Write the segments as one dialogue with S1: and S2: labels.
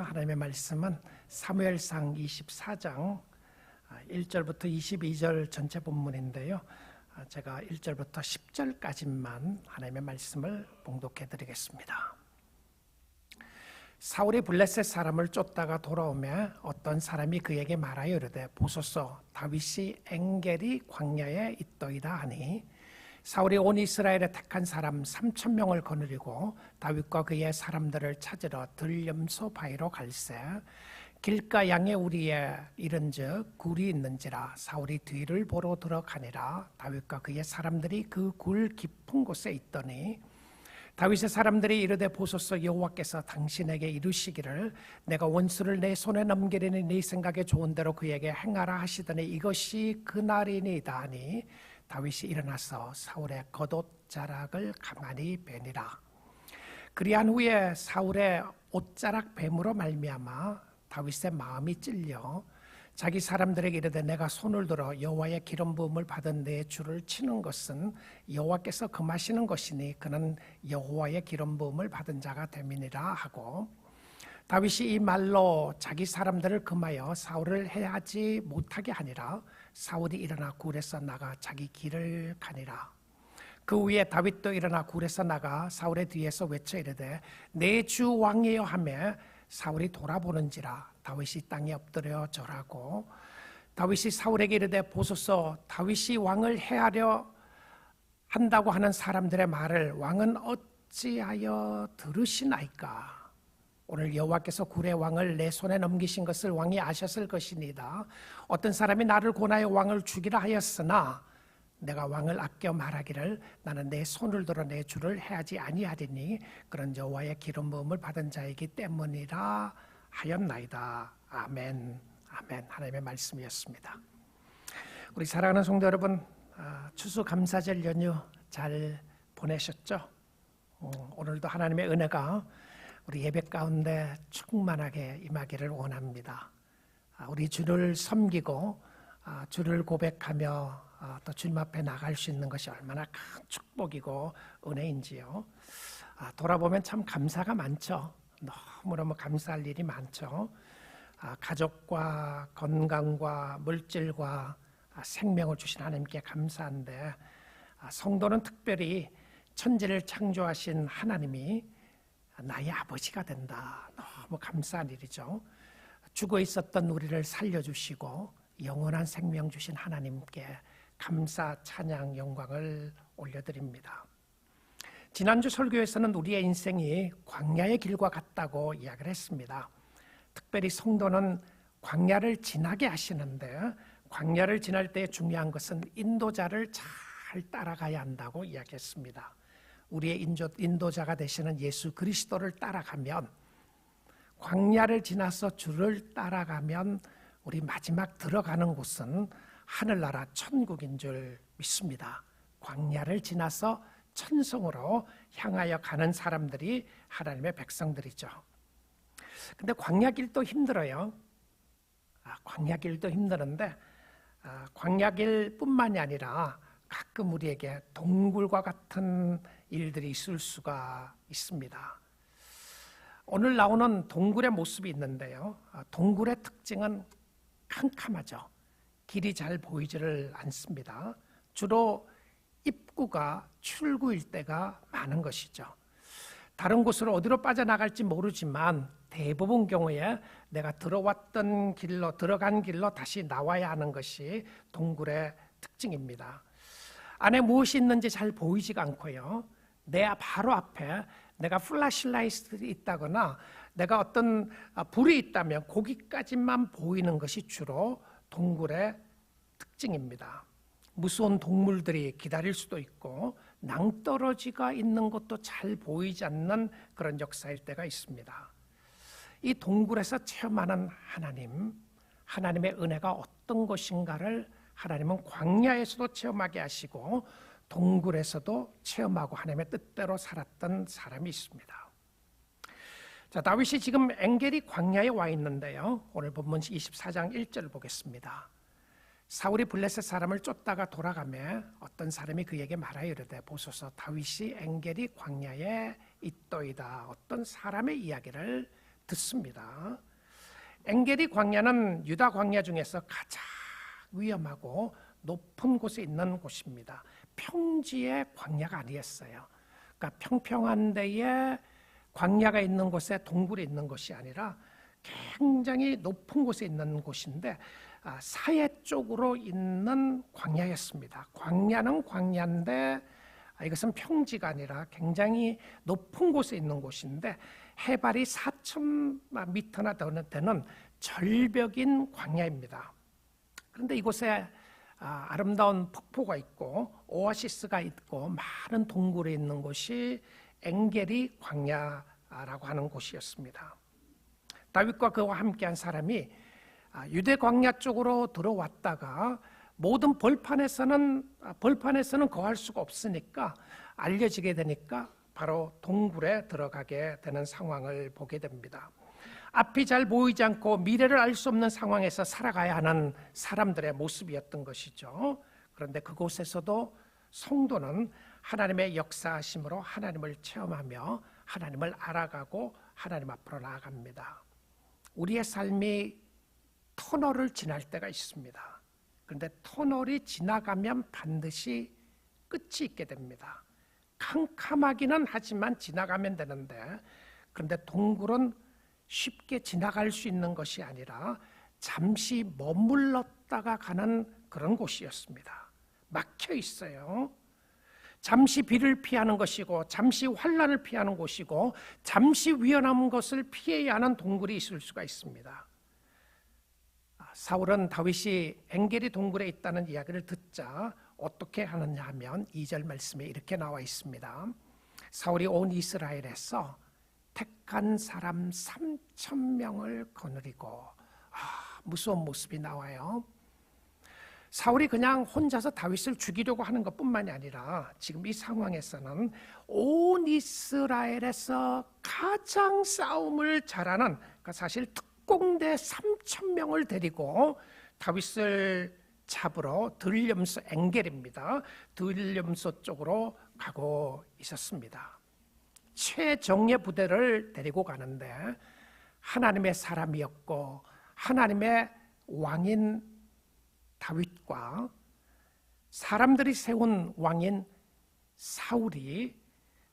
S1: 하나님의 말씀은 사무엘상 24장 1절부터 22절 전체 본문인데요. 제가 1절부터 10절까지만 하나님의 말씀을 봉독해 드리겠습니다. 사울이 블레셋 사람을 쫓다가 돌아오매 어떤 사람이 그에게 말하여 이르되 보소서 다윗이 엔겔이 광야에 있더이다 하니 사울이 온 이스라엘에 택한 사람 3,000명을 거느리고 다윗과 그의 사람들을 찾으러 들염소 바위로 갈새 길가 양의 우리에 이른즉 굴이 있는지라 사울이 뒤를 보러 들어가니라. 다윗과 그의 사람들이 그 굴 깊은 곳에 있더니 다윗의 사람들이 이르되 보소서 여호와께서 당신에게 이르시기를 내가 원수를 내 손에 넘기리니 네 생각에 좋은 대로 그에게 행하라 하시더니 이것이 그날이니이다 하니 다윗이 일어나서 사울의 겉옷자락을 가만히 베니라. 그리한 후에 사울의 옷자락 뱀으로 말미암아 다윗의 마음이 찔려 자기 사람들에게 이르되 내가 손을 들어 여호와의 기름 부음을 받은 내 주를 치는 것은 여호와께서 금하시는 것이니 그는 여호와의 기름 부음을 받은 자가 됨이니라 하고 다윗이 이 말로 자기 사람들을 금하여 사울을 해하지 못하게 하니라. 사울이 일어나 굴에서 나가 자기 길을 가니라. 그 후에 다윗도 일어나 굴에서 나가 사울의 뒤에서 외쳐 이르되 내 주 왕이여 하며 사울이 돌아보는지라 다윗이 땅에 엎드려 절하고 다윗이 사울에게 이르되 보소서 다윗이 왕을 해하려 한다고 하는 사람들의 말을 왕은 어찌하여 들으시나이까. 오늘 여호와께서 굴의 왕을 내 손에 넘기신 것을 왕이 아셨을 것이니이다. 어떤 사람이 나를 권하여 왕을 죽이라 하였으나 내가 왕을 아껴 말하기를 나는 내 손을 들어 내 주를 해하지 아니하리니 그런 여호와의 기름 부음을 받은 자이기 때문이라 하였나이다. 아멘. 아멘. 하나님의 말씀이었습니다. 우리 사랑하는 성도 여러분, 추수감사절 연휴 잘 보내셨죠? 오늘도 하나님의 은혜가 우리 예배 가운데 충만하게 임하기를 원합니다. 우리 주를 섬기고 주를 고백하며 또 주님 앞에 나갈 수 있는 것이 얼마나 큰 축복이고 은혜인지요. 돌아보면 참 감사가 많죠. 너무너무 감사할 일이 많죠. 가족과 건강과 물질과 생명을 주신 하나님께 감사한데 성도는 특별히 천지를 창조하신 하나님이 나의 아버지가 된다. 너무 감사한 일이죠. 죽어 있었던 우리를 살려주시고 영원한 생명 주신 하나님께 감사, 찬양, 영광을 올려드립니다. 지난주 설교에서는 우리의 인생이 광야의 길과 같다고 이야기를 했습니다. 특별히 성도는 광야를 지나게 하시는데 광야를 지날 때 중요한 것은 인도자를 잘 따라가야 한다고 이야기했습니다. 우리의 인도자가 되시는 예수 그리스도를 따라가면 광야를 지나서 주를 따라가면 우리 마지막 들어가는 곳은 하늘나라 천국인 줄 믿습니다. 광야를 지나서 천성으로 향하여 가는 사람들이 하나님의 백성들이죠. 근데 광야길도 힘들어요. 광야길도 힘드는데 광야길뿐만이 아니라 가끔 우리에게 동굴과 같은 일들이 있을 수가 있습니다. 오늘 나오는 동굴의 모습이 있는데요. 동굴의 특징은 캄캄하죠. 길이 잘 보이지를 않습니다. 주로 입구가 출구일 때가 많은 것이죠. 다른 곳으로 어디로 빠져나갈지 모르지만 대부분 경우에 내가 들어간 길로 다시 나와야 하는 것이 동굴의 특징입니다. 안에 무엇이 있는지 잘 보이지가 않고요. 내 바로 앞에 내가 플래시라이트가 있다거나 내가 어떤 불이 있다면 거기까지만 보이는 것이 주로 동굴의 특징입니다. 무서운 동물들이 기다릴 수도 있고 낭떠러지가 있는 것도 잘 보이지 않는 그런 역사일 때가 있습니다. 이 동굴에서 체험하는 하나님의 은혜가 어떤 것인가를 하나님은 광야에서도 체험하게 하시고 동굴에서도 체험하고 하나님의 뜻대로 살았던 사람이 있습니다. 자, 다윗이 지금 엔겔이 광야에 와 있는데요. 오늘 본문 24장 1절을 보겠습니다. 사울이 블레셋 사람을 쫓다가 돌아가며 어떤 사람이 그에게 말하여 이르되 보소서 다윗이 엔겔이 광야에 있도이다. 어떤 사람의 이야기를 듣습니다. 엔게리 광야는 유다 광야 중에서 가장 위험하고 높은 곳에 있는 곳입니다. 평지의 광야가 아니었어요. 그러니까 평평한 데에 광야가 있는 곳에 동굴이 있는 것이 아니라 굉장히 높은 곳에 있는 곳인데 사해 쪽으로 있는 광야였습니다. 광야는 광야인데 이것은 평지가 아니라 굉장히 높은 곳에 있는 곳인데 해발이 4,000m나 되는 절벽인 광야입니다. 그런데 이곳에 아름다운 폭포가 있고 오아시스가 있고 많은 동굴이 있는 곳이 엔게리 광야라고 하는 곳이었습니다. 다윗과 그와 함께한 사람이 유대 광야 쪽으로 들어왔다가 모든 벌판에서는 거할 수가 없으니까 알려지게 되니까 바로 동굴에 들어가게 되는 상황을 보게 됩니다. 앞이 잘 보이지 않고 미래를 알 수 없는 상황에서 살아가야 하는 사람들의 모습이었던 것이죠. 그런데 그곳에서도 성도는 하나님의 역사하심으로 하나님을 체험하며 하나님을 알아가고 하나님 앞으로 나아갑니다. 우리의 삶이 터널을 지날 때가 있습니다. 그런데 터널이 지나가면 반드시 끝이 있게 됩니다. 캄캄하기는 하지만 지나가면 되는데, 그런데 동굴은 쉽게 지나갈 수 있는 것이 아니라 잠시 머물렀다가 가는 그런 곳이었습니다. 막혀 있어요. 잠시 비를 피하는 것이고 잠시 환난을 피하는 곳이고 잠시 위험한 것을 피해야 하는 동굴이 있을 수가 있습니다. 사울은 다윗이 엔게리 동굴에 있다는 이야기를 듣자 어떻게 하느냐 하면 2절 말씀에 이렇게 나와 있습니다. 사울이 온 이스라엘에서 택한 사람 3,000명을 거느리고, 무서운 모습이 나와요. 사울이 그냥 혼자서 다윗을 죽이려고 하는 것뿐만이 아니라 지금 이 상황에서는 온 이스라엘에서 가장 싸움을 잘하는, 그러니까 사실 특공대 3,000명을 데리고 다윗을 잡으러 들림소, 엔겔입니다. 들림소 쪽으로 가고 있었습니다. 최정예 부대를 데리고 가는데 하나님의 사람이었고 하나님의 왕인 다윗과 사람들이 세운 왕인 사울이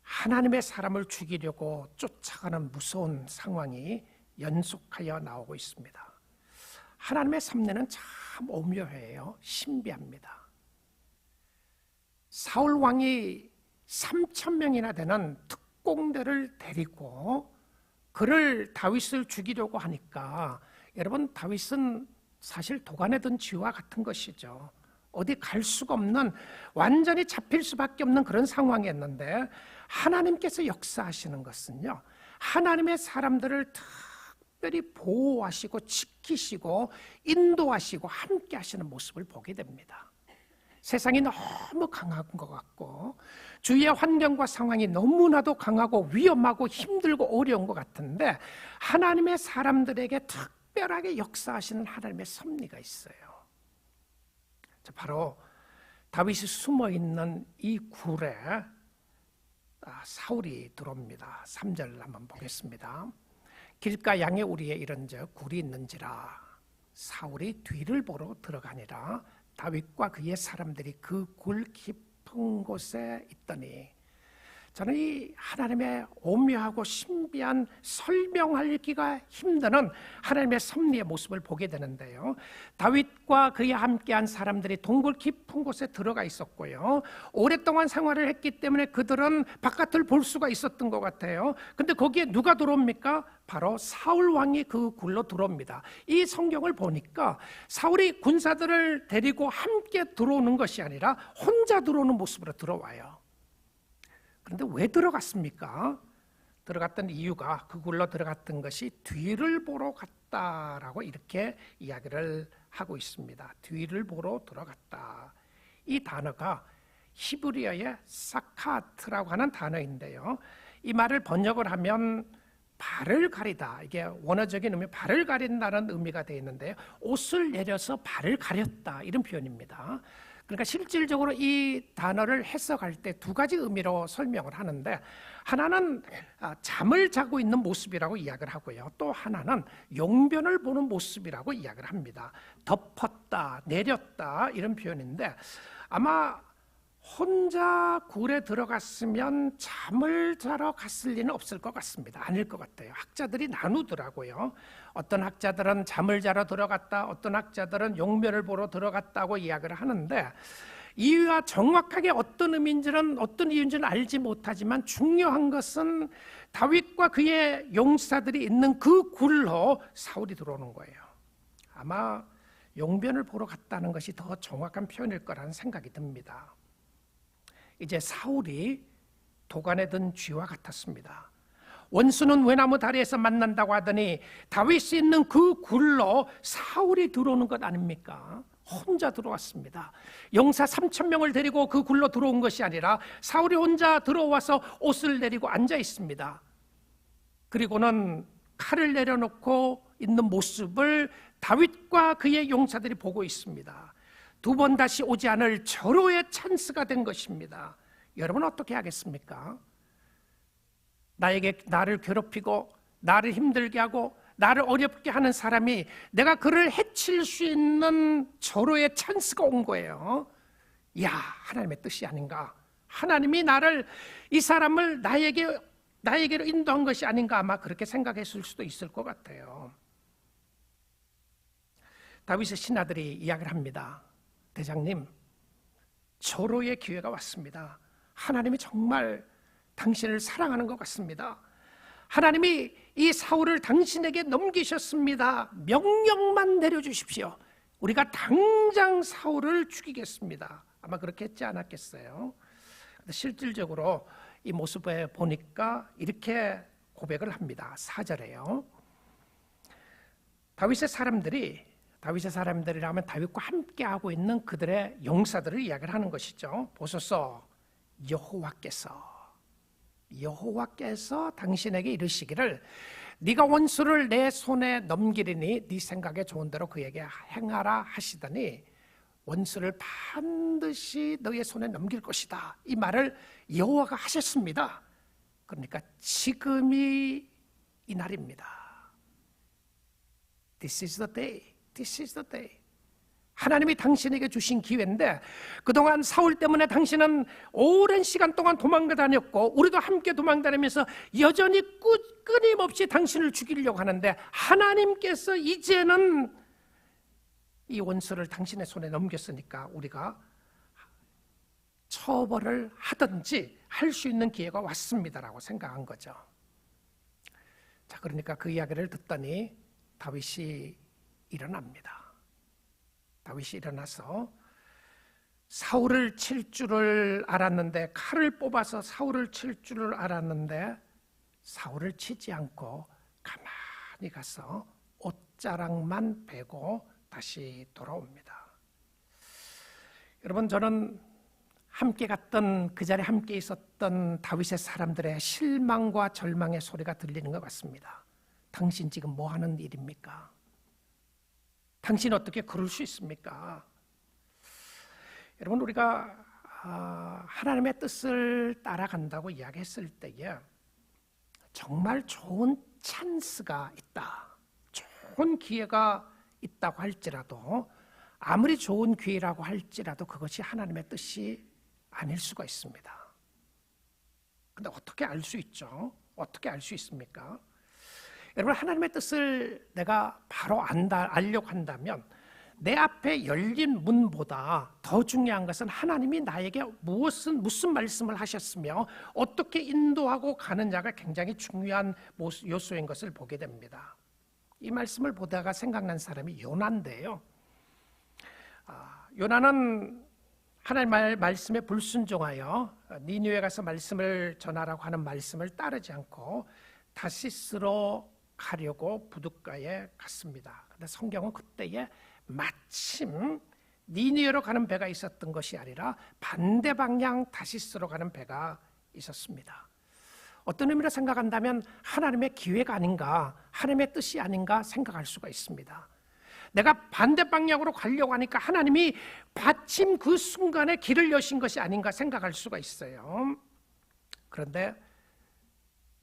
S1: 하나님의 사람을 죽이려고 쫓아가는 무서운 상황이 연속하여 나오고 있습니다. 하나님의 섭리는 참 오묘해요. 신비합니다. 사울 왕이 3,000명이나 되는 특공대를 데리고 그를 다윗을 죽이려고 하니까, 여러분, 다윗은 사실 도간에 든 쥐와 같은 것이죠. 어디 갈 수가 없는, 완전히 잡힐 수밖에 없는 그런 상황이었는데, 하나님께서 역사하시는 것은요, 하나님의 사람들을 특별히 보호하시고 지키시고 인도하시고 함께 하시는 모습을 보게 됩니다. 세상이 너무 강한 것 같고 주위의 환경과 상황이 너무나도 강하고 위험하고 힘들고 어려운 것 같은데, 하나님의 사람들에게 특별하게 역사하시는 하나님의 섭리가 있어요. 바로 다윗이 숨어있는 이 굴에 사울이 들어옵니다. 3절 한번 보겠습니다. 길가 양의 우리에 이른즉 굴이 있는지라 사울이 뒤를 보러 들어가니라. 다윗과 그의 사람들이 그 굴 깊은 곳에 있더니, 저는 이 하나님의 오묘하고 신비한 설명하기가 힘든 하나님의 섭리의 모습을 보게 되는데요. 다윗과 그와 함께한 사람들이 동굴 깊은 곳에 들어가 있었고요. 오랫동안 생활을 했기 때문에 그들은 바깥을 볼 수가 있었던 것 같아요. 근데 거기에 누가 들어옵니까? 바로 사울 왕이 그 굴로 들어옵니다. 이 성경을 보니까 사울이 군사들을 데리고 함께 들어오는 것이 아니라 혼자 들어오는 모습으로 들어와요. 그런데 왜 들어갔습니까? 들어갔던 이유가, 그 굴로 들어갔던 것이 뒤를 보러 갔다라고 이렇게 이야기를 하고 있습니다. 뒤를 보러 들어갔다. 이 단어가 히브리어의 사카트라고 하는 단어인데요. 이 말을 번역을 하면 발을 가리다, 이게 원어적인 의미, 발을 가린다는 의미가 되어 있는데요. 옷을 내려서 발을 가렸다, 이런 표현입니다. 그러니까 실질적으로 이 단어를 해석할 때 두 가지 의미로 설명을 하는데, 하나는 잠을 자고 있는 모습이라고 이야기를 하고요, 또 하나는 용변을 보는 모습이라고 이야기를 합니다. 덮었다, 내렸다 이런 표현인데, 아마 혼자 굴에 들어갔으면 잠을 자러 갔을 리는 없을 것 같습니다. 아닐 것 같아요. 학자들이 나누더라고요. 어떤 학자들은 잠을 자러 들어갔다, 어떤 학자들은 용변을 보러 들어갔다고 이야기를 하는데, 이유가 정확하게 어떤 의미인지는, 어떤 이유인지는 알지 못하지만 중요한 것은 다윗과 그의 용사들이 있는 그 굴로 사울이 들어오는 거예요. 아마 용변을 보러 갔다는 것이 더 정확한 표현일 거라는 생각이 듭니다. 이제 사울이 도간에 든 쥐와 같았습니다. 원수는 외나무 다리에서 만난다고 하더니 다윗이 있는 그 굴로 사울이 들어오는 것 아닙니까? 혼자 들어왔습니다. 용사 3,000명을 데리고 그 굴로 들어온 것이 아니라 사울이 혼자 들어와서 옷을 내리고 앉아 있습니다. 그리고는 칼을 내려놓고 있는 모습을 다윗과 그의 용사들이 보고 있습니다. 두 번 다시 오지 않을 절호의 찬스가 된 것입니다. 여러분 어떻게 하겠습니까? 나를 괴롭히고 나를 힘들게 하고 나를 어렵게 하는 사람이, 내가 그를 해칠 수 있는 절호의 찬스가 온 거예요. 야, 하나님의 뜻이 아닌가? 하나님이 이 사람을 나에게로 인도한 것이 아닌가? 아마 그렇게 생각했을 수도 있을 것 같아요. 다윗의 신하들이 이야기를 합니다. 대장님, 절호의 기회가 왔습니다. 하나님이 정말 당신을 사랑하는 것 같습니다. 하나님이 이 사울을 당신에게 넘기셨습니다. 명령만 내려주십시오. 우리가 당장 사울을 죽이겠습니다. 아마 그렇게 했지 않았겠어요? 실질적으로 이 모습에 보니까 이렇게 고백을 합니다. 4절에요. 다윗의 사람들이라면 다윗과 함께하고 있는 그들의 용사들을 이야기를 하는 것이죠. 보소서, 여호와께서 당신에게 이르시기를 네가 원수를 내 손에 넘기리니 네 생각에 좋은 대로 그에게 행하라 하시더니 원수를 반드시 너의 손에 넘길 것이다. 이 말을 여호와가 하셨습니다. 그러니까 지금이 이 날입니다. This is the day. This is the day. 하나님이 당신에게 주신 기회인데, 그동안 사울 때문에 당신은 오랜 시간 동안 도망가 다녔고 우리도 함께 도망 다니면서 여전히 끊임없이 당신을 죽이려고 하는데, 하나님께서 이제는 이 원수를 당신의 손에 넘겼으니까 우리가 처벌을 하든지 할 수 있는 기회가 왔습니다라고 생각한 거죠. 자, 그러니까 그 이야기를 듣더니 다윗이 일어납니다. 다윗이 일어나서 사울을 칠 줄을 알았는데, 칼을 뽑아서 사울을 칠 줄을 알았는데 사울을 치지 않고 가만히 가서 옷자락만 베고 다시 돌아옵니다. 여러분, 저는 함께 갔던, 그 자리에 함께 있었던 다윗의 사람들의 실망과 절망의 소리가 들리는 것 같습니다. 당신 지금 뭐 하는 일입니까? 당신 어떻게 그럴 수 있습니까? 여러분, 우리가 하나님의 뜻을 따라간다고 이야기했을 때에 정말 좋은 찬스가 있다, 좋은 기회가 있다고 할지라도, 아무리 좋은 기회라고 할지라도 그것이 하나님의 뜻이 아닐 수가 있습니다. 근데 어떻게 알 수 있죠? 어떻게 알 수 있습니까? 여러분, 하나님의 뜻을 내가 바로 알려고 한다면 내 앞에 열린 문보다 더 중요한 것은 하나님이 나에게 무슨 말씀을 하셨으며 어떻게 인도하고 가느냐가 굉장히 중요한 요소인 것을 보게 됩니다. 이 말씀을 보다가 생각난 사람이 요나인데요. 요나는 하나님 말씀에 불순종하여 니느웨에 가서 말씀을 전하라고 하는 말씀을 따르지 않고 다시스로 가려고 부둣가에 갔습니다. 그런데 성경은 그때에 마침 니느웨로 가는 배가 있었던 것이 아니라 반대 방향 다시스로 가는 배가 있었습니다. 어떤 의미로 생각한다면 하나님의 기회가 아닌가, 하나님의 뜻이 아닌가 생각할 수가 있습니다. 내가 반대 방향으로 가려고 하니까 하나님이 마침 그 순간에 길을 여신 것이 아닌가 생각할 수가 있어요. 그런데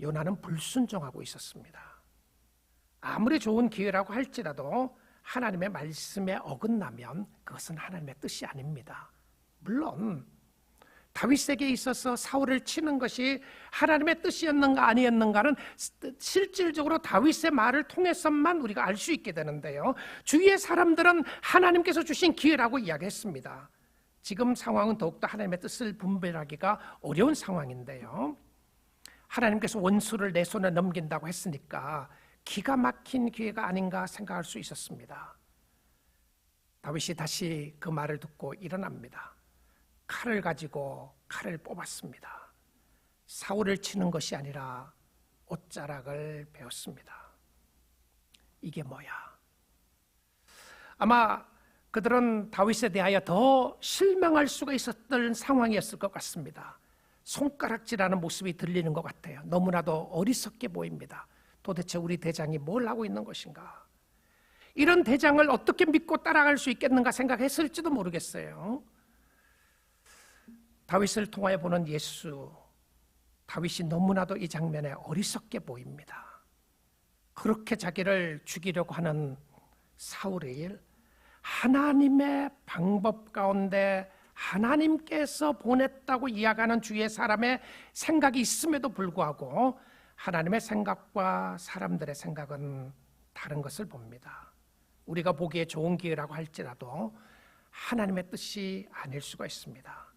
S1: 요나는 불순종하고 있었습니다. 아무리 좋은 기회라고 할지라도 하나님의 말씀에 어긋나면 그것은 하나님의 뜻이 아닙니다. 물론 다윗에게 있어서 사울을 치는 것이 하나님의 뜻이었는가 아니었는가는 실질적으로 다윗의 말을 통해서만 우리가 알 수 있게 되는데요, 주위의 사람들은 하나님께서 주신 기회라고 이야기했습니다. 지금 상황은 더욱더 하나님의 뜻을 분별하기가 어려운 상황인데요, 하나님께서 원수를 내 손에 넘긴다고 했으니까 기가 막힌 기회가 아닌가 생각할 수 있었습니다. 다윗이 다시 그 말을 듣고 일어납니다. 칼을 가지고 칼을 뽑았습니다. 사울을 치는 것이 아니라 옷자락을 베었습니다. 이게 뭐야? 아마 그들은 다윗에 대하여 더 실망할 수가 있었던 상황이었을 것 같습니다. 손가락질하는 모습이 들리는 것 같아요. 너무나도 어리석게 보입니다. 도대체 우리 대장이 뭘 하고 있는 것인가? 이런 대장을 어떻게 믿고 따라갈 수 있겠는가 생각했을지도 모르겠어요. 다윗을 통하여 보는 예수, 다윗이 너무나도 이 장면에 어리석게 보입니다. 그렇게 자기를 죽이려고 하는 사울의 일, 하나님의 방법 가운데 하나님께서 보냈다고 이야기하는 주위의 사람의 생각이 있음에도 불구하고 하나님의 생각과 사람들의 생각은 다른 것을 봅니다. 우리가 보기에 좋은 기회라고 할지라도 하나님의 뜻이 아닐 수가 있습니다.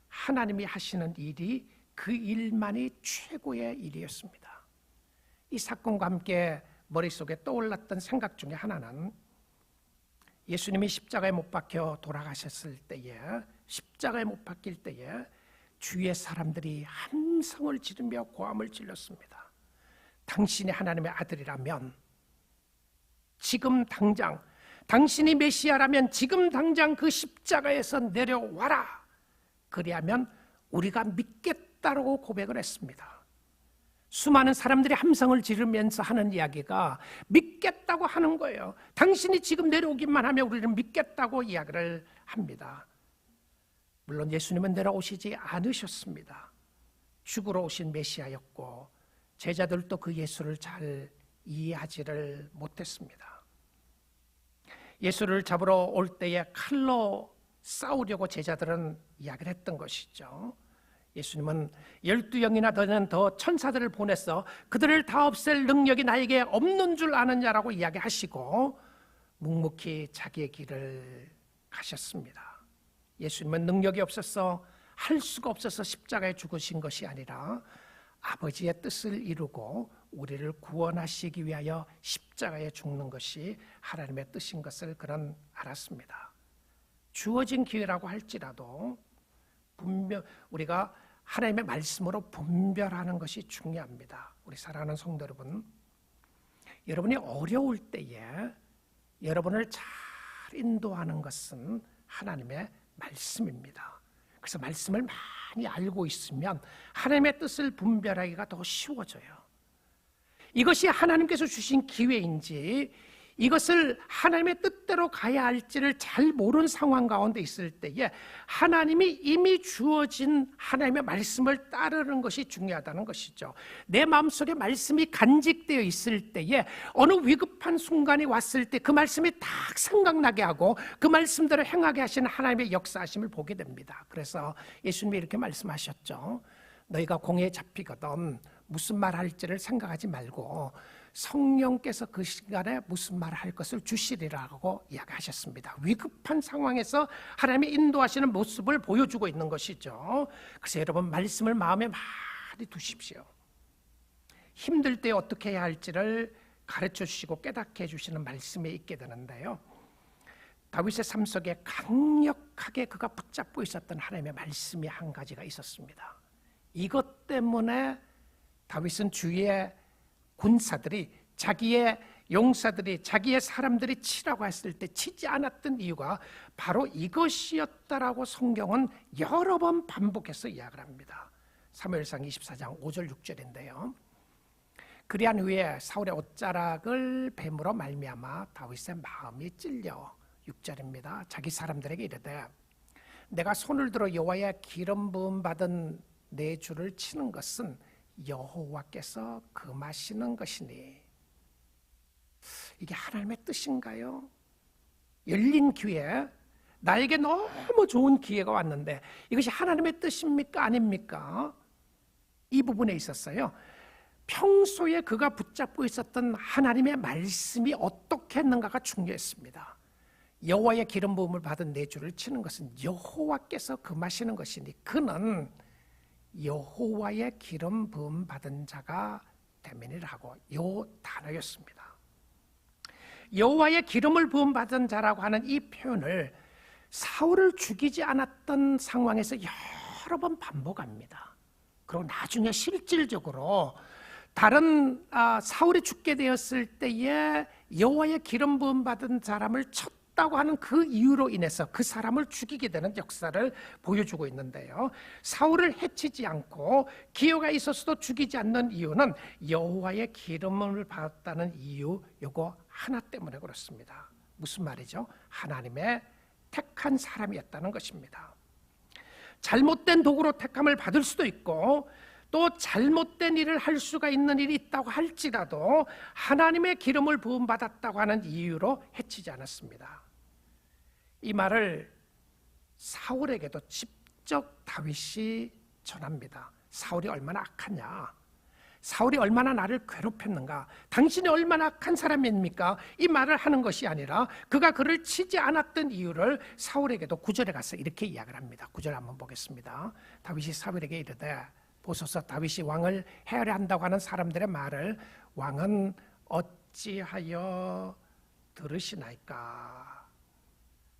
S1: 하나님이 하시는 일이 그 일만이 최고의 일이었습니다. 이 사건과 함께 머릿속에 떠올랐던 생각 중에 하나는 예수님이 십자가에 못 박혀 돌아가셨을 때에, 십자가에 못 박힐 때에 주위의 사람들이 함성을 지르며 고함을 질렀습니다. 당신이 하나님의 아들이라면 지금 당장, 당신이 메시아라면 지금 당장 그 십자가에서 내려와라. 그리하면 우리가 믿겠다고 고백을 했습니다. 수많은 사람들이 함성을 지르면서 하는 이야기가 믿겠다고 하는 거예요. 당신이 지금 내려오기만 하면 우리는 믿겠다고 이야기를 합니다. 물론 예수님은 내려오시지 않으셨습니다. 죽으러 오신 메시아였고 제자들도 그 예수를 잘 이해하지를 못했습니다. 예수를 잡으러 올 때에 칼로 싸우려고 제자들은 이야기를 했던 것이죠. 예수님은 12영이나 되는 더 천사들을 보내서 그들을 다 없앨 능력이 나에게 없는 줄 아느냐라고 이야기하시고 묵묵히 자기의 길을 가셨습니다. 예수님은 능력이 없어서, 할 수가 없어서 십자가에 죽으신 것이 아니라 아버지의 뜻을 이루고 우리를 구원하시기 위하여 십자가에 죽는 것이 하나님의 뜻인 것을 그는 알았습니다. 주어진 기회라고 할지라도 우리가 하나님의 말씀으로 분별하는 것이 중요합니다. 우리 사랑하는 성도 여러분, 여러분이 어려울 때에 여러분을 잘 인도하는 것은 하나님의 말씀입니다. 그래서 말씀을 많이 알고 있으면 하나님의 뜻을 분별하기가 더 쉬워져요. 이것이 하나님께서 주신 기회인지 이것을 하나님의 뜻대로 가야 할지를 잘 모르는 상황 가운데 있을 때에 하나님이 이미 주어진 하나님의 말씀을 따르는 것이 중요하다는 것이죠. 내 마음속에 말씀이 간직되어 있을 때에 어느 위급한 순간이 왔을 때 그 말씀이 딱 생각나게 하고 그 말씀대로 행하게 하시는 하나님의 역사하심을 보게 됩니다. 그래서 예수님이 이렇게 말씀하셨죠. 너희가 공에 잡히거든 무슨 말 할지를 생각하지 말고 성령께서 그 시간에 무슨 말을 할 것을 주시리라고 이야기하셨습니다. 위급한 상황에서 하나님이 인도하시는 모습을 보여주고 있는 것이죠. 그래서 여러분 말씀을 마음에 많이 두십시오. 힘들 때 어떻게 해야 할지를 가르쳐 주시고 깨닫게 해주시는 말씀이 있게 되는데요, 다윗의 삶 속에 강력하게 그가 붙잡고 있었던 하나님의 말씀이 한 가지가 있었습니다. 이것 때문에 다윗은 주위의 군사들이, 자기의 용사들이, 자기의 사람들이 치라고 했을 때 치지 않았던 이유가 바로 이것이었다라고 성경은 여러 번 반복해서 이야기를 합니다. 사무엘상 24장 5절 6절인데요. 그리한 후에 사울의 옷자락을 뱀으로 말미암아 다윗의 마음이 찔려 6절입니다. 자기 사람들에게 이르되 내가 손을 들어 여호와의 기름 부음 받은 내 주를 치는 것은 여호와께서 금하시는 것이니. 이게 하나님의 뜻인가요? 열린 기회, 나에게 너무 좋은 기회가 왔는데 이것이 하나님의 뜻입니까? 아닙니까? 이 부분에 있었어요. 평소에 그가 붙잡고 있었던 하나님의 말씀이 어떻게 했는가가 중요했습니다. 여호와의 기름 부음을 받은 내 주를 치는 것은 여호와께서 금하시는 것이니 그는 여호와의 기름 부음 받은 자가 되면이라 하고 요 단어였습니다. 여호와의 기름을 부음 받은 자라고 하는 이 표현을 사울을 죽이지 않았던 상황에서 여러 번 반복합니다. 그리고 나중에 실질적으로 다른 사울이 죽게 되었을 때에 여호와의 기름 부음 받은 사람을 쳤다고 하는 그 이유로 인해서 그 사람을 죽이게 되는 역사를 보여주고 있는데요. 사울을 해치지 않고 기회가 있었어도 죽이지 않는 이유는 여호와의 기름을 받았다는 이유, 요거 하나 때문에 그렇습니다. 무슨 말이죠? 하나님의 택한 사람이었다는 것입니다. 잘못된 도구로 택함을 받을 수도 있고 또 잘못된 일을 할 수가 있는 일이 있다고 할지라도 하나님의 기름을 부음받았다고 하는 이유로 해치지 않았습니다. 이 말을 사울에게도 직접 다윗이 전합니다. 사울이 얼마나 악하냐, 사울이 얼마나 나를 괴롭혔는가, 당신이 얼마나 악한 사람입니까? 이 말을 하는 것이 아니라 그가 그를 치지 않았던 이유를 사울에게도 9절에 가서 이렇게 이야기를 합니다. 9절 한번 보겠습니다. 다윗이 사울에게 이르되 보소서 다윗이 왕을 해하려 한다고 하는 사람들의 말을 왕은 어찌하여 들으시나이까?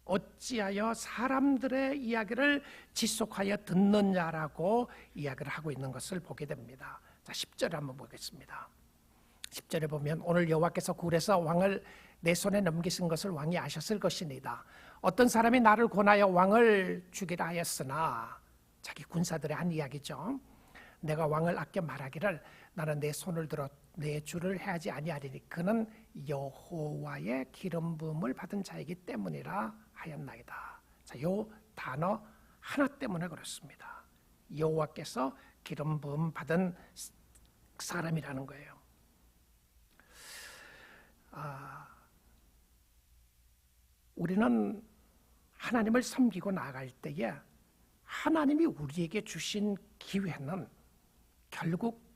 S1: 어찌하여 사람들의 이야기를 지속하여 듣느냐라고 이야기를 하고 있는 것을 보게 됩니다. 자, 10절을 한번 보겠습니다. 10절에 보면 오늘 여호와께서 굴에서 왕을 내 손에 넘기신 것을 왕이 아셨을 것이니이다. 어떤 사람이 나를 권하여 왕을 죽이라 하였으나, 자기 군사들의 한 이야기죠. 내가 왕을 아껴 말하기를 나는 내 손을 들어 내 주를 해하지 아니하리니 그는 여호와의 기름 부음을 받은 자이기 때문이라 하였나이다. 자, 요 단어 하나 때문에 그렇습니다. 여호와께서 기름 부음 받은 사람이라는 거예요. 우리는 하나님을 섬기고 나아갈 때에 하나님이 우리에게 주신 기회는 결국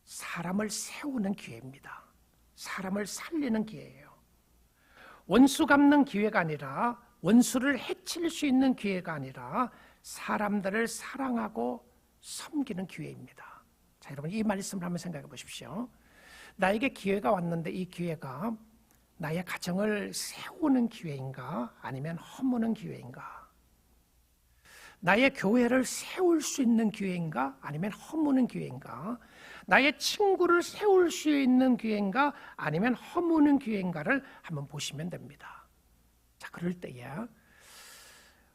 S1: 사람을 세우는 기회입니다. 사람을 살리는 기회예요. 원수 갚는 기회가 아니라, 원수를 해칠 수 있는 기회가 아니라 사람들을 사랑하고 섬기는 기회입니다. 자, 여러분 이 말씀을 한번 생각해 보십시오. 나에게 기회가 왔는데 이 기회가 나의 가정을 세우는 기회인가 아니면 허무는 기회인가? 나의 교회를 세울 수 있는 기회인가 아니면 허무는 기회인가? 나의 친구를 세울 수 있는 기회인가 아니면 허무는 기회인가를 한번 보시면 됩니다. 자, 그럴 때에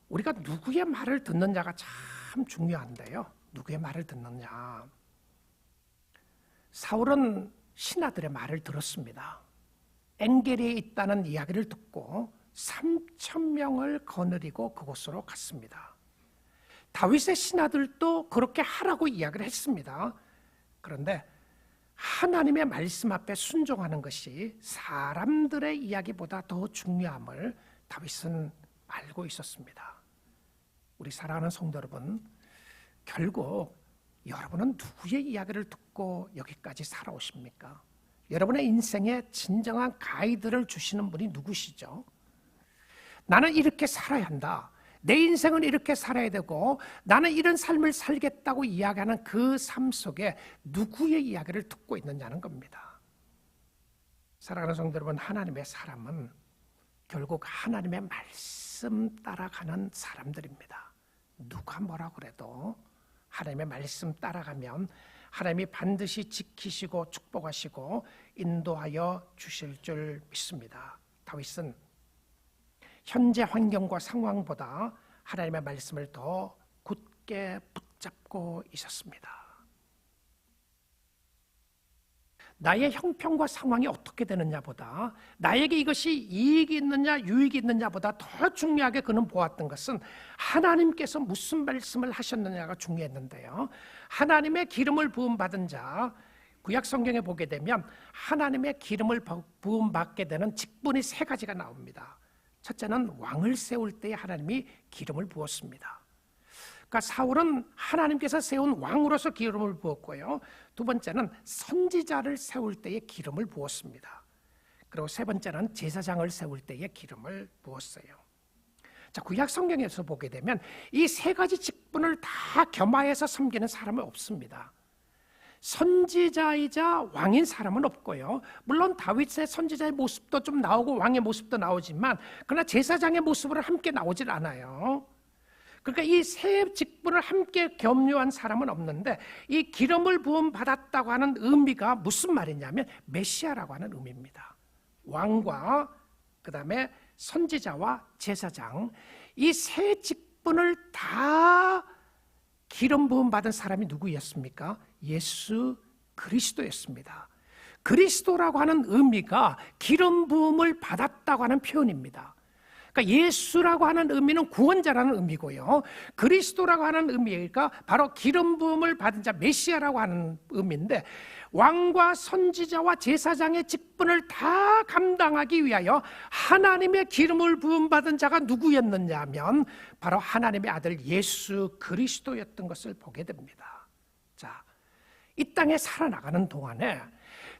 S1: 우리가 누구의 말을 듣느냐가 참 중요한데요. 누구의 말을 듣느냐. 사울은 신하들의 말을 들었습니다. 엔게리에 있다는 이야기를 듣고 3,000명을 거느리고 그곳으로 갔습니다. 다윗의 신하들도 그렇게 하라고 이야기를 했습니다. 그런데 하나님의 말씀 앞에 순종하는 것이 사람들의 이야기보다 더 중요함을 다윗은 알고 있었습니다. 우리 사랑하는 성도 여러분, 결국 여러분은 누구의 이야기를 듣고 여기까지 살아오십니까? 여러분의 인생에 진정한 가이드를 주시는 분이 누구시죠? 나는 이렇게 살아야 한다. 내 인생은 이렇게 살아야 되고 나는 이런 삶을 살겠다고 이야기하는 그 삶 속에 누구의 이야기를 듣고 있느냐는 겁니다. 사랑하는 성도 여러분, 하나님의 사람은 결국 하나님의 말씀 따라가는 사람들입니다. 누가 뭐라 그래도 하나님의 말씀 따라가면 하나님이 반드시 지키시고 축복하시고 인도하여 주실 줄 믿습니다. 다윗은 현재 환경과 상황보다 하나님의 말씀을 더 굳게 붙잡고 있었습니다. 나의 형편과 상황이 어떻게 되느냐보다 나에게 이것이 이익이 있느냐 유익이 있느냐보다 더 중요하게 그는 보았던 것은 하나님께서 무슨 말씀을 하셨느냐가 중요했는데요. 하나님의 기름을 부음받은 자, 구약 성경에 보게 되면 하나님의 기름을 부음받게 되는 직분이 세 가지가 나옵니다. 첫째는 왕을 세울 때에 하나님이 기름을 부었습니다. 그러니까 사울은 하나님께서 세운 왕으로서 기름을 부었고요. 두 번째는 선지자를 세울 때에 기름을 부었습니다. 그리고 세 번째는 제사장을 세울 때에 기름을 부었어요. 자, 구약 성경에서 보게 되면 이 세 가지 직분을 다 겸하여서 섬기는 사람은 없습니다. 선지자이자 왕인 사람은 없고요. 물론 다윗의 선지자의 모습도 좀 나오고 왕의 모습도 나오지만 그러나 제사장의 모습으로 함께 나오질 않아요. 그러니까 이 세 직분을 함께 겸유한 사람은 없는데 이 기름을 부음 받았다고 하는 의미가 무슨 말이냐면 메시아라고 하는 의미입니다. 왕과 그다음에 선지자와 제사장, 이 세 직분을 다 기름 부음 받은 사람이 누구였습니까? 예수 그리스도였습니다. 그리스도라고 하는 의미가 기름 부음을 받았다고 하는 표현입니다. 그러니까 예수라고 하는 의미는 구원자라는 의미고요. 그리스도라고 하는 의미가 바로 기름 부음을 받은 자 메시아라고 하는 의미인데 왕과 선지자와 제사장의 직분을 다 감당하기 위하여 하나님의 기름을 부음받은 자가 누구였느냐 하면 바로 하나님의 아들 예수 그리스도였던 것을 보게 됩니다. 자, 이 땅에 살아나가는 동안에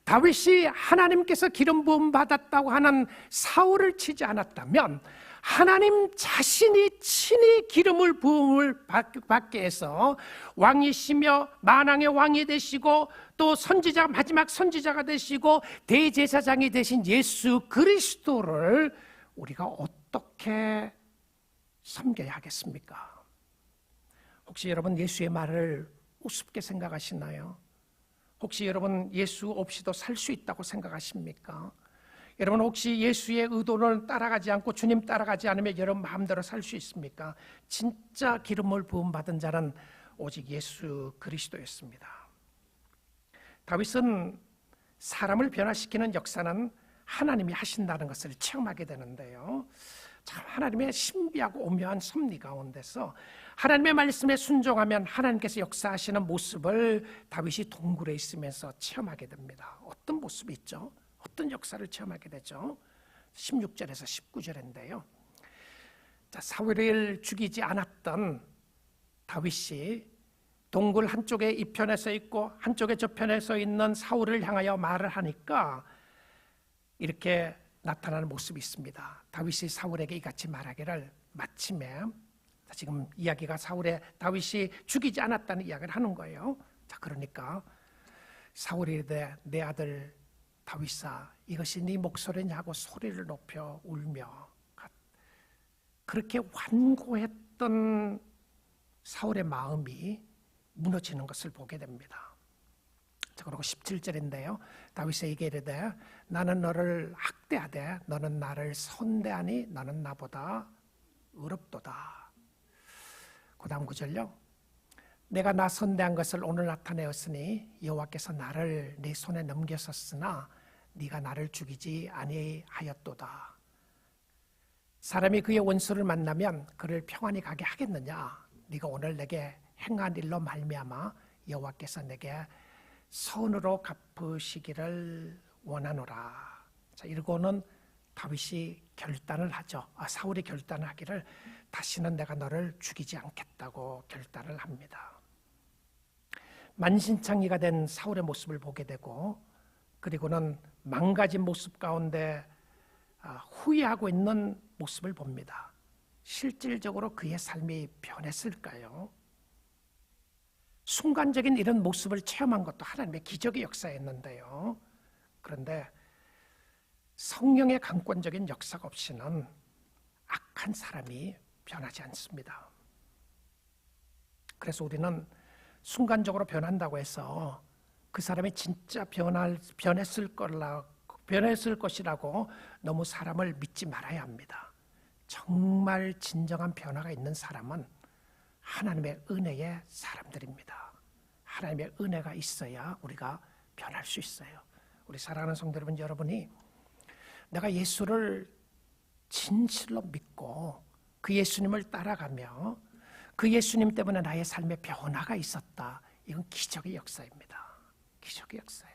S1: 다윗이 하나님께서 기름 부음 받았다고 하는 사울을 치지 않았다면 하나님 자신이 친히 기름을 부음을 받게 해서 왕이시며 만왕의 왕이 되시고 또 선지자 마지막 선지자가 되시고 대제사장이 되신 예수 그리스도를 우리가 어떻게 섬겨야 하겠습니까? 혹시 여러분 예수의 말을 우습게 생각하시나요? 혹시 여러분 예수 없이도 살 수 있다고 생각하십니까? 여러분 혹시 예수의 의도를 따라가지 않고 주님 따라가지 않으면 여러분 마음대로 살 수 있습니까? 진짜 기름을 부음받은 자는 오직 예수 그리스도였습니다. 다윗은 사람을 변화시키는 역사는 하나님이 하신다는 것을 체험하게 되는데요. 참 하나님의 신비하고 오묘한 섭리 가운데서 하나님의 말씀에 순종하면 하나님께서 역사하시는 모습을 다윗이 동굴에 있으면서 체험하게 됩니다. 어떤 모습이 있죠? 어떤 역사를 체험하게 되죠? 16절에서 19절인데요. 자, 사울을 죽이지 않았던 다윗이 동굴 한쪽에 이 편에 서 있고 한쪽에 저 편에 서 있는 사울을 향하여 말을 하니까 이렇게 나타나는 모습이 있습니다. 다윗이 사울에게 이같이 말하기를 마침에 지금 이야기가 다윗이 죽이지 않았다는 이야기를 하는 거예요. 자, 그러니까 사울이 이르되 내 아들 다윗아 이것이 네 목소리냐 하고 소리를 높여 울며 그렇게 완고했던 사울의 마음이 무너지는 것을 보게 됩니다. 자, 그리고 17절인데요. 다윗에게 이르되 나는 너를 학대하되 너는 나를 선대하니 너는 나보다 의롭도다. 그 다음 구절요. 내가 나 선대한 것을 오늘 나타내었으니 여호와께서 나를 네 손에 넘겼었으나 네가 나를 죽이지 아니하였도다. 사람이 그의 원수를 만나면 그를 평안히 가게 하겠느냐? 네가 오늘 내게 행한 일로 말미암아 여호와께서 내게 선으로 갚으시기를 원하노라. 자, 이러고는 다윗이 결단을 하죠. 사울이 결단을 하기를 다시는 내가 너를 죽이지 않겠다고 결단을 합니다. 만신창이가 된 사울의 모습을 보게 되고 그리고는 망가진 모습 가운데 후회하고 있는 모습을 봅니다. 실질적으로 그의 삶이 변했을까요? 순간적인 이런 모습을 체험한 것도 하나님의 기적의 역사였는데요. 그런데 성령의 강권적인 역사가 없이는 악한 사람이 변하지 않습니다. 그래서 우리는 순간적으로 변한다고 해서 그 사람이 진짜 변했을 것이라고 너무 사람을 믿지 말아야 합니다. 정말 진정한 변화가 있는 사람은 하나님의 은혜의 사람들입니다. 하나님의 은혜가 있어야 우리가 변할 수 있어요. 우리 사랑하는 성도 여러분, 여러분이 내가 예수를 진실로 믿고 그 예수님을 따라가며 그 예수님 때문에 나의 삶에 변화가 있었다. 이건 기적의 역사입니다. 기적의 역사예요.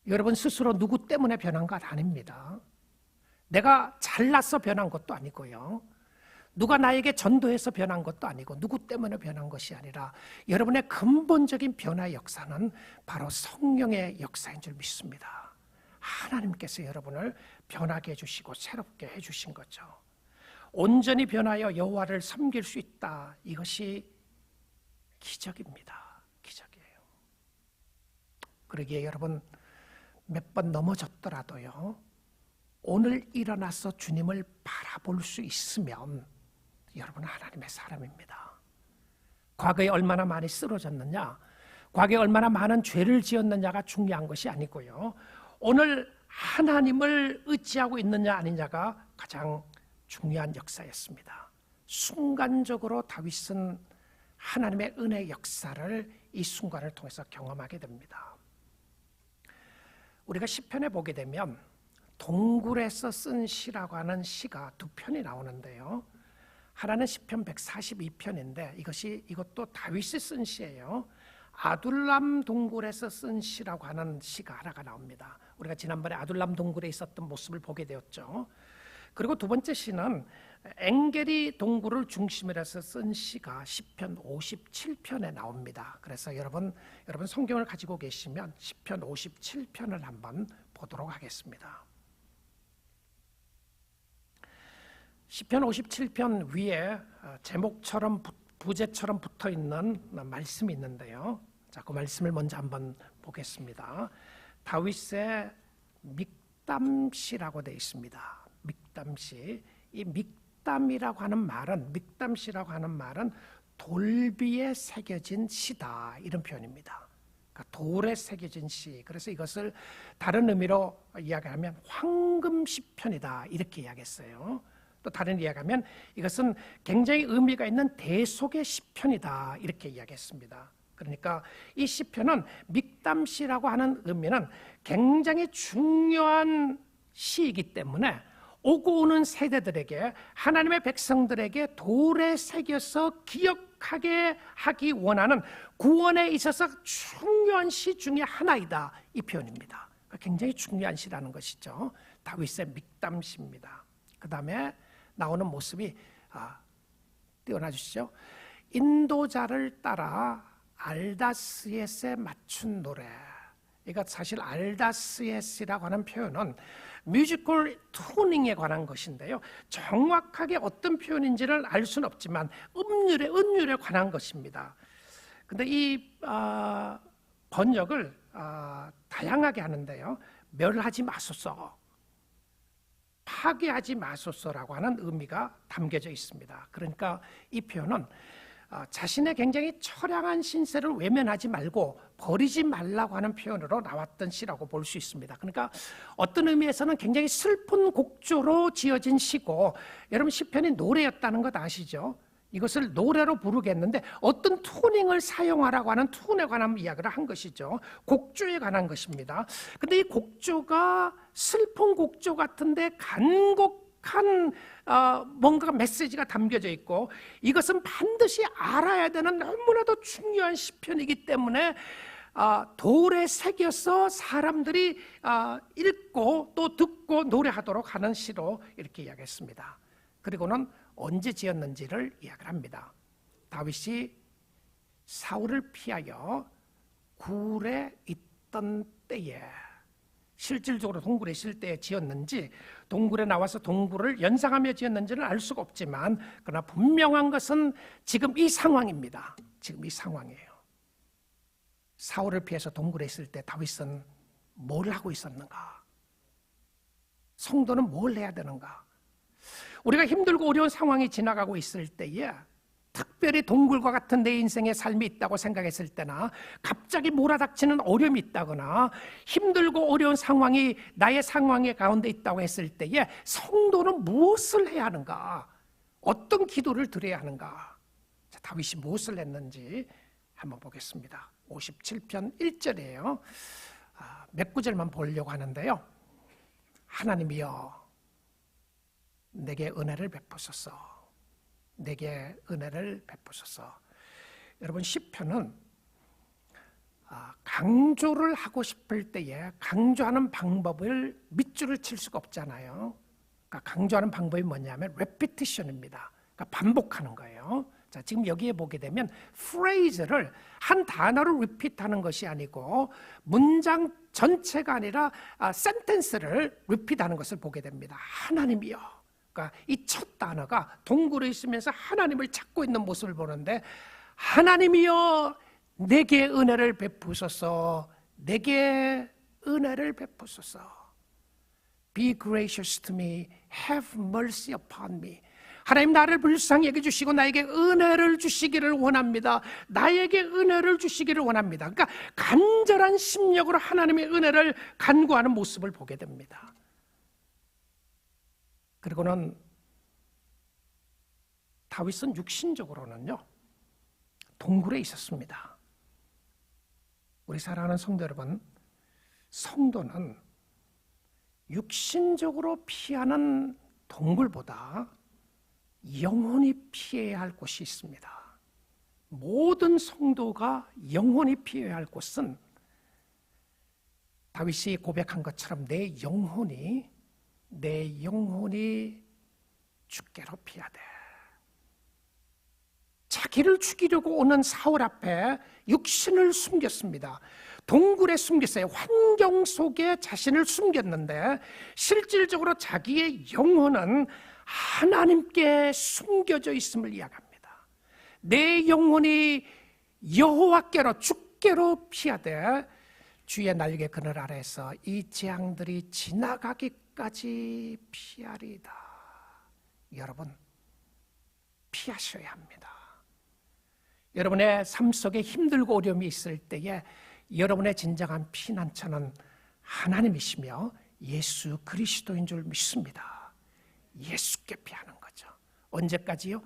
S1: 여러분 스스로 누구 때문에 변한 것 아닙니다. 내가 잘나서 변한 것도 아니고요. 누가 나에게 전도해서 변한 것도 아니고 누구 때문에 변한 것이 아니라 여러분의 근본적인 변화의 역사는 바로 성령의 역사인 줄 믿습니다. 하나님께서 여러분을 변하게 해주시고 새롭게 해주신 거죠. 온전히 변하여 여호와를 섬길 수 있다. 이것이 기적입니다. 기적이에요. 그러기에 여러분 몇 번 넘어졌더라도요, 오늘 일어나서 주님을 바라볼 수 있으면 여러분은 하나님의 사람입니다. 과거에 얼마나 많이 쓰러졌느냐, 과거에 얼마나 많은 죄를 지었느냐가 중요한 것이 아니고요, 오늘 하나님을 의지하고 있느냐 아니냐가 가장 중요한 역사였습니다. 순간적으로 다윗은 하나님의 은혜의 역사를 이 순간을 통해서 경험하게 됩니다. 우리가 시편에 보게 되면 동굴에서 쓴 시라고 하는 시가 두 편이 나오는데요. 하나는 시편 142편인데 이것도 다윗이 쓴 시예요. 아둘람 동굴에서 쓴 시라고 하는 시가 하나가 나옵니다. 우리가 지난번에 아둘람 동굴에 있었던 모습을 보게 되었죠. 그리고 두 번째 시는 엔게리 동굴을 중심으로 해서 쓴 시가 시편 57편에 나옵니다. 그래서 여러분 성경을 가지고 계시면 시편 57편을 한번 보도록 하겠습니다. 시편 57편 위에 제목처럼 부제처럼 붙어 있는 말씀이 있는데요. 자, 그 말씀을 먼저 한번 보겠습니다. 다윗의 믹담시라고 되어 있습니다. 믹담시. 이 믹담이라고 하는 말은, 믹담시라고 하는 말은 돌비에 새겨진 시다, 이런 표현입니다. 그러니까 돌에 새겨진 시. 그래서 이것을 다른 의미로 이야기하면 황금시편이다, 이렇게 이야기했어요. 또 다른 이야기하면 이것은 굉장히 의미가 있는 대속의 시편이다, 이렇게 이야기했습니다. 그러니까 이 시편은 믹담시라고 하는 의미는 굉장히 중요한 시이기 때문에 오고 오는 세대들에게, 하나님의 백성들에게 돌에 새겨서 기억하게 하기 원하는 구원에 있어서 중요한 시 중에 하나이다, 이 표현입니다. 굉장히 중요한 시라는 것이죠. 다윗의 믹담시입니다. 그 다음에 나오는 모습이 띄워놔 주시죠. 인도자를 따라 알다스옅에 맞춘 노래. 그러니까 사실 알다스옅이라고 하는 표현은 뮤지컬 튜닝에 관한 것인데요. 정확하게 어떤 표현인지를 알 수는 없지만 음률에 관한 것입니다. 근데 이 번역을 다양하게 하는데요. 멸하지 마소서, 파괴하지 마소서라고 하는 의미가 담겨져 있습니다. 그러니까 이 표현은 자신의 굉장히 처량한 신세를 외면하지 말고 버리지 말라고 하는 표현으로 나왔던 시라고 볼 수 있습니다. 그러니까 어떤 의미에서는 굉장히 슬픈 곡조로 지어진 시고, 여러분 시편이 노래였다는 것 아시죠? 이것을 노래로 부르겠는데 어떤 튜닝을 사용하라고 하는 튜닝에 관한 이야기를 한 것이죠. 곡조에 관한 것입니다. 근데 이 곡조가 슬픈 곡조 같은데 간곡한 뭔가 메시지가 담겨져 있고, 이것은 반드시 알아야 되는 너무나도 중요한 시편이기 때문에 돌에 새겨서 사람들이 읽고 또 듣고 노래하도록 하는 시로 이렇게 이야기했습니다. 그리고는 언제 지었는지를 이야기를 합니다. 다윗이 사울을 피하여 굴에 있던 때에, 실질적으로 동굴에 있을 때에 지었는지, 동굴에 나와서 동굴을 연상하며 지었는지는 알 수가 없지만, 그러나 분명한 것은 지금 이 상황입니다. 지금 이 상황이에요. 사울을 피해서 동굴에 있을 때 다윗은 뭘 하고 있었는가? 성도는 뭘 해야 되는가? 우리가 힘들고 어려운 상황이 지나가고 있을 때에, 특별히 동굴과 같은 내 인생의 삶이 있다고 생각했을 때나, 갑자기 몰아닥치는 어려움이 있다거나 힘들고 어려운 상황이 나의 상황의 가운데 있다고 했을 때에 성도는 무엇을 해야 하는가? 어떤 기도를 드려야 하는가? 자, 다윗이 무엇을 했는지 한번 보겠습니다. 57편 1절이에요. 몇 구절만 보려고 하는데요. 하나님이여 내게 은혜를 베푸소서. 내게 은혜를 베푸소서. 여러분 시편은 강조를 하고 싶을 때에 강조하는 방법을 밑줄을 칠 수가 없잖아요. 그러니까 강조하는 방법이 뭐냐면 repetition입니다. 그러니까 반복하는 거예요. 자, 지금 여기에 보게 되면 phrase를 한 단어를 repeat하는 것이 아니고 문장 전체가 아니라 sentence를 repeat하는 것을 보게 됩니다. 하나님이여. 그러니까 이 첫 단어가 동굴에 있으면서 하나님을 찾고 있는 모습을 보는데 하나님이여 내게 은혜를 베푸소서. 내게 은혜를 베푸소서. Be gracious to me. Have mercy upon me. 하나님 나를 불쌍히 여겨주시고 나에게 은혜를 주시기를 원합니다. 나에게 은혜를 주시기를 원합니다. 그러니까 간절한 심령으로 하나님의 은혜를 간구하는 모습을 보게 됩니다. 그리고는 다윗은 육신적으로는요 동굴에 있었습니다. 우리 사랑하는 성도 여러분, 성도는 육신적으로 피하는 동굴보다 영원히 피해야 할 곳이 있습니다. 모든 성도가 영원히 피해야 할 곳은 다윗이 고백한 것처럼 내 영혼이 주께로 피하되. 자기를 죽이려고 오는 사울 앞에 육신을 숨겼습니다. 동굴에 숨겼어요. 환경 속에 자신을 숨겼는데 실질적으로 자기의 영혼은 하나님께 숨겨져 있음을 이야기합니다. 내 영혼이 여호와께로 주께로 피하되 주의 날개 그늘 아래에서 이 재앙들이 지나가기까지 피하리이다. 여러분 피하셔야 합니다. 여러분의 삶 속에 힘들고 어려움이 있을 때에 여러분의 진정한 피난처는 하나님이시며 예수 그리스도인 줄 믿습니다. 예수께 피하는 거죠. 언제까지요?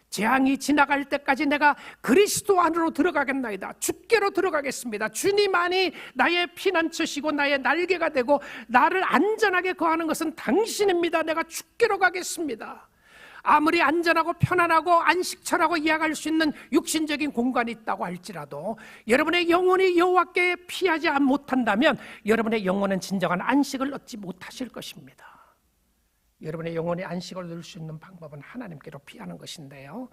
S1: 재앙이 지나갈 때까지 내가 그리스도 안으로 들어가겠나이다. 주께로 들어가겠습니다. 주님만이 나의 피난처시고 나의 날개가 되고 나를 안전하게 거하는 것은 당신입니다. 내가 주께로 가겠습니다. 아무리 안전하고 편안하고 안식처라고 이야기할 수 있는 육신적인 공간이 있다고 할지라도 여러분의 영혼이 여호와께 피하지 못한다면 여러분의 영혼은 진정한 안식을 얻지 못하실 것입니다. 여러분의 영혼이 안식을 얻을 수 있는 방법은 하나님께로 피하는 것인데요.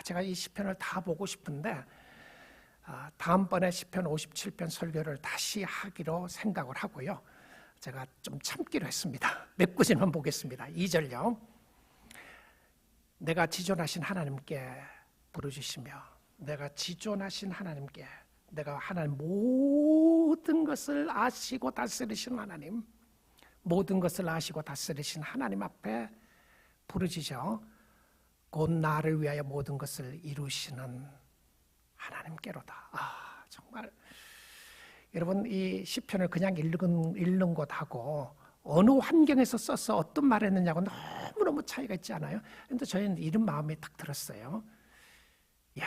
S1: 제가 이 시편을 다 보고 싶은데 다음번에 시편 57편 설교를 다시 하기로 생각을 하고요. 제가 좀 참기로 했습니다. 몇 구절만 보겠습니다. 2절요. 내가 지존하신 하나님께 부르짖으며 내가 지존하신 하나님께 내가 하나님 모든 것을 아시고 다스리신 하나님 모든 것을 아시고 다스리신 하나님 앞에 부르짖어 곧 나를 위하여 모든 것을 이루시는 하나님께로다. 정말 여러분 이 시편을 그냥 읽는 것하고 어느 환경에서 써서 어떤 말을 했느냐고 너무너무 차이가 있지 않아요? 그런데 저희는 이런 마음이 딱 들었어요. 야,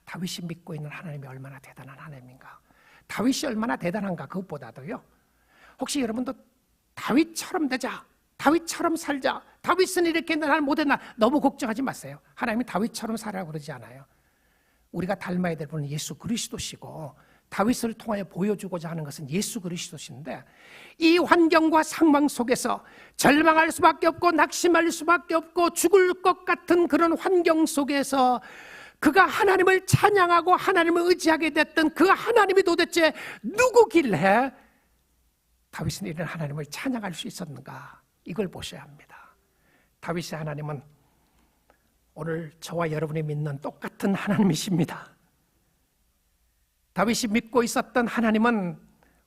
S1: 다윗이 믿고 있는 하나님이 얼마나 대단한 하나님인가. 다윗이 얼마나 대단한가. 그것보다도요, 혹시 여러분도 다윗처럼 되자, 다윗처럼 살자, 다윗은 이렇게 날 못했나, 너무 걱정하지 마세요. 하나님이 다윗처럼 살아라고 그러지 않아요. 우리가 닮아야 될 분은 예수 그리스도시고 다윗을 통하여 보여주고자 하는 것은 예수 그리스도신데, 이 환경과 상황 속에서 절망할 수밖에 없고 낙심할 수밖에 없고 죽을 것 같은 그런 환경 속에서 그가 하나님을 찬양하고 하나님을 의지하게 됐던 그 하나님이 도대체 누구길래 다윗은 이런 하나님을 찬양할 수 있었는가, 이걸 보셔야 합니다. 다윗의 하나님은 오늘 저와 여러분이 믿는 똑같은 하나님이십니다. 다윗이 믿고 있었던 하나님은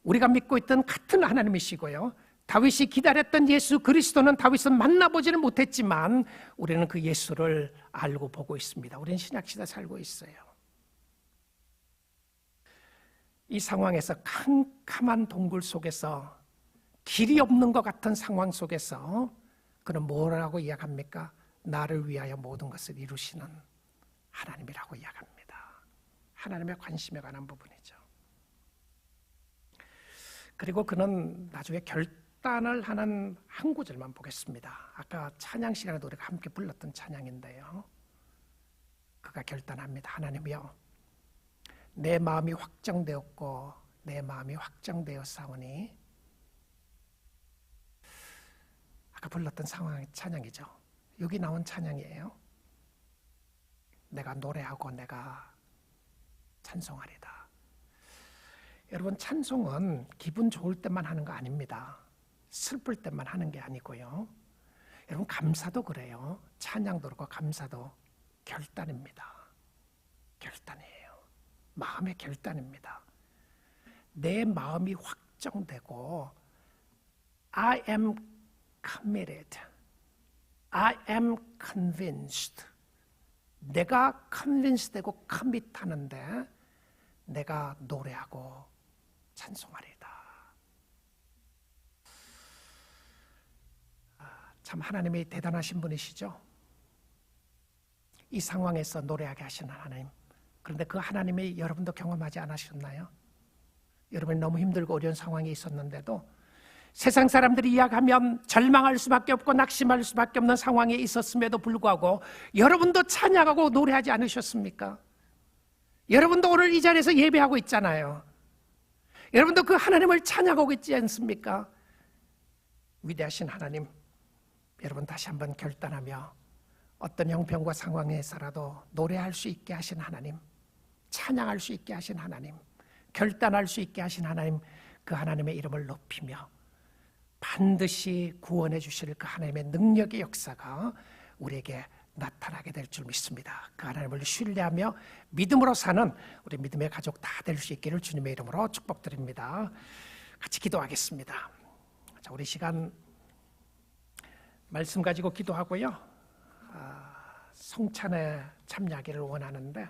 S1: 우리가 믿고 있던 같은 하나님이시고요, 다윗이 기다렸던 예수 그리스도는 다윗은 만나보지는 못했지만 우리는 그 예수를 알고 보고 있습니다. 우리는 신약시대 살고 있어요. 이 상황에서 캄캄한 동굴 속에서 길이 없는 것 같은 상황 속에서 그는 뭐라고 이야기합니까? 나를 위하여 모든 것을 이루시는 하나님이라고 이야기합니다. 하나님의 관심에 관한 부분이죠. 그리고 그는 나중에 결단을 하는 한 구절만 보겠습니다. 아까 찬양 시간에 우리가 함께 불렀던 찬양인데요. 그가 결단합니다. 하나님이여, 내 마음이 확정되었고 내 마음이 확정되었사오니, 아까 불렀던 상황의 찬양이죠. 여기 나온 찬양이에요. 내가 노래하고 내가 찬송하리다. 여러분, 찬송은 기분 좋을 때만 하는 거 아닙니다. 슬플 때만 하는 게 아니고요. 여러분, 감사도 그래요. 찬양도 그렇고 감사도 결단입니다. 결단이에요. 마음의 결단입니다. 내 마음이 확정되고 I am committed, I am convinced. 내가 convince 되고 commit 하는데 내가 노래하고 찬송하리다. 참 하나님이 대단하신 분이시죠. 이 상황에서 노래하게 하시는 하나님. 그런데 그 하나님이 여러분도 경험하지 않으셨나요? 여러분이 너무 힘들고 어려운 상황에 있었는데도 세상 사람들이 이야기하면 절망할 수밖에 없고 낙심할 수밖에 없는 상황에 있었음에도 불구하고 여러분도 찬양하고 노래하지 않으셨습니까? 여러분도 오늘 이 자리에서 예배하고 있잖아요. 여러분도 그 하나님을 찬양하고 있지 않습니까? 위대하신 하나님, 여러분 다시 한번 결단하며 어떤 형편과 상황에서라도 노래할 수 있게 하신 하나님, 찬양할 수 있게 하신 하나님, 결단할 수 있게 하신 하나님, 그 하나님의 이름을 높이며 반드시 구원해 주실 그 하나님의 능력의 역사가 우리에게 나타나게 될 줄 믿습니다. 그 하나님을 신뢰하며 믿음으로 사는 우리 믿음의 가족 다 될 수 있기를 주님의 이름으로 축복드립니다. 같이 기도하겠습니다. 자, 우리 시간 말씀 가지고 기도하고요. 성찬에 참여하기를 원하는데